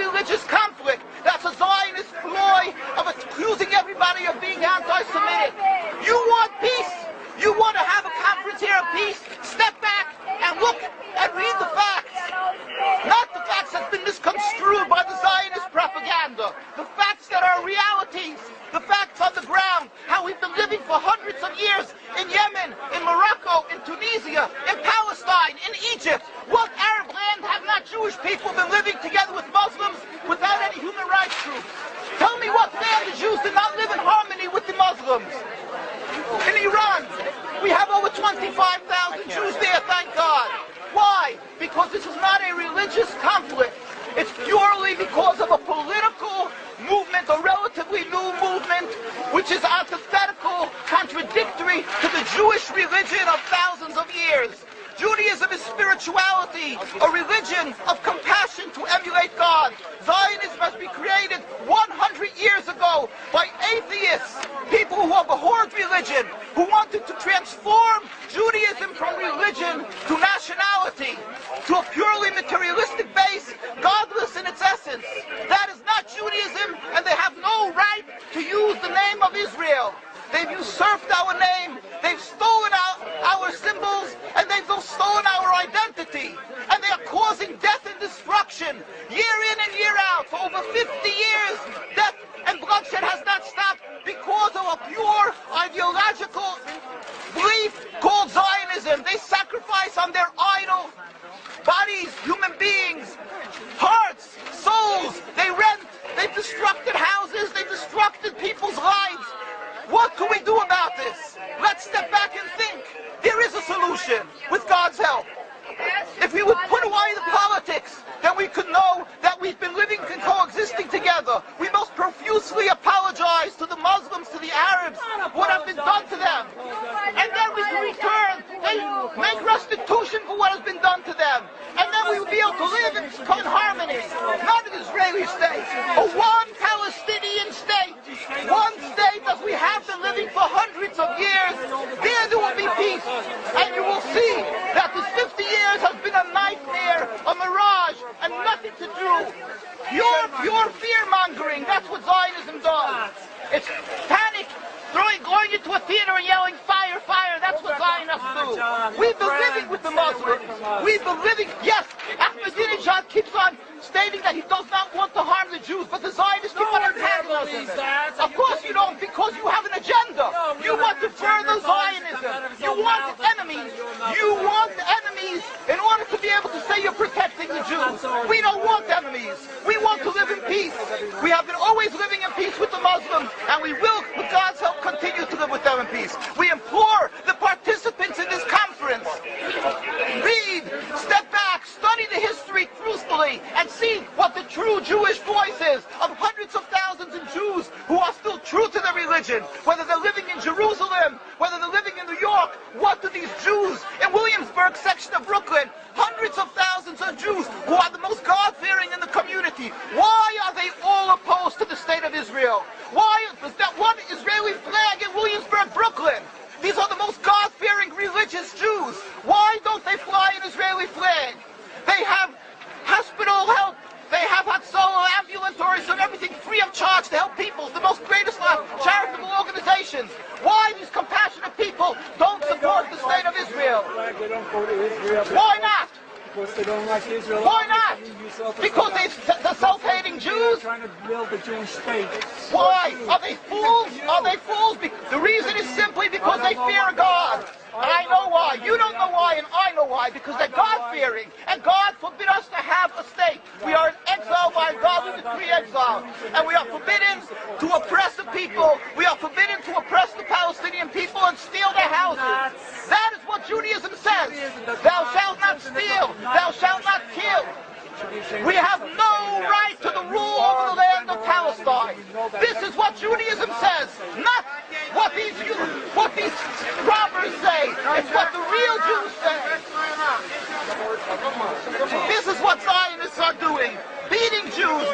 religious conflict. That's a Zionist ploy of accusing everybody of being anti-Semitic. You want peace? You want to have a conference here of peace? Step back and look and read the facts. Not the facts that's been misconstrued by the Zionist propaganda. The facts that are realities. The facts on the ground. How we've been living for hundreds of years in Yemen, in Morocco, in Tunisia, in Palestine, in Egypt. What Arab land have not Jewish people been living together with Muslims without any human rights groups? Tell me what land the Jews did not live in harmony with the Muslims. In Iran, we have over 25,000 Jews there, thank God. Why? Because this is not a religious conflict. It's purely because of a political movement, a relatively new movement, which is antithetical, contradictory to the Jewish religion of thousands of years. Judaism is spirituality, a religion of compassion to emulate God. Zionism must be created 100 years ago by atheists, people who abhorred religion, who wanted to transform Judaism from religion to nationality, to a purely materialistic base, godless in its essence. That is not Judaism, and they have no right to use the name of Israel. They've usurped our name, they've stolen our symbols, and they've stolen our identity. And they are causing death and destruction, year in and year out. For over 50 years, death and bloodshed has not stopped because of a pure ideological belief called Zionism. They sacrifice on their idol bodies, human beings, hearts, souls. They rent, they've destructed houses, they've destructed people's lives. What can we do about this? Let's step back and think. There is a solution with God's help. If we would put away the politics, then we could know that we've been living and coexisting together. We most profusely apologize to the Muslims, to the Arabs, what has been done to them. And then we can return, they make restitution for what has been done to them. And then we will be able to live in harmony. Not an Israeli state, a one Palestinian state. One state as we have been living for hundreds of years. There will be peace. And you will see that this 50 years has been a nightmare, a mirage, and nothing to do. Pure fear-mongering, that's what Zionism does. It's panic, going into a theater and yelling, fire, fire, that's what Zionists do. We've been living with the Muslims. We've been living, yes, Ahmadinejad keeps on stating that he does not want to harm the Jews, but the Zionists keep on antagonizing them. Of course you don't, because you have an agenda. You want to further Zionism. You want enemies. You want enemies in order to be able to say you're protecting the Jews. We don't want enemies. We want to live in peace. We have been always living in peace with the Muslims, and we will, with God's help, continue to live with them in peace. We implore the participants in this conference, read, step back, study the history truthfully, and see what the true Jewish voice is of hundreds of thousands of Jews who are still true to their religion, whether they're living in Jerusalem, whether they're living in New York. What do these Jews in Williamsburg section of Brooklyn, hundreds of thousands of Jews who are the most God-fearing in the community, why are they all opposed to the state of Israel? Why is that one Israeli flag in Williamsburg, Brooklyn? These are the most God-fearing religious Jews. Why don't they fly an Israeli flag? They have hospital help. They have Hatzalah, ambulatories, and everything free of charge to help people. The most greatest charitable organizations. Why these compassionate people don't support the state of Israel? They don't go to Israel. Why not? Because they don't like Israel. Why not? Because they're self-hating Jews? They're trying to build a Jewish state. Why? Are they fools? Are they fools? The reason is simply because they fear God. And I know why. You don't know why, and I know why. Because they're God-fearing. And God forbid us to have a state. We are in exile by God. We decree exile. And we are forbidden to oppress the people. We are forbidden to oppress the Palestinian people and steal their houses. That is what Judaism says. Thou shalt not steal. Thou shalt not kill. We have no right to the rule over the land of Palestine. This is what Judaism says, not what these robbers say. It's what the real Jews say. This is what Zionists are doing. Beating Jews,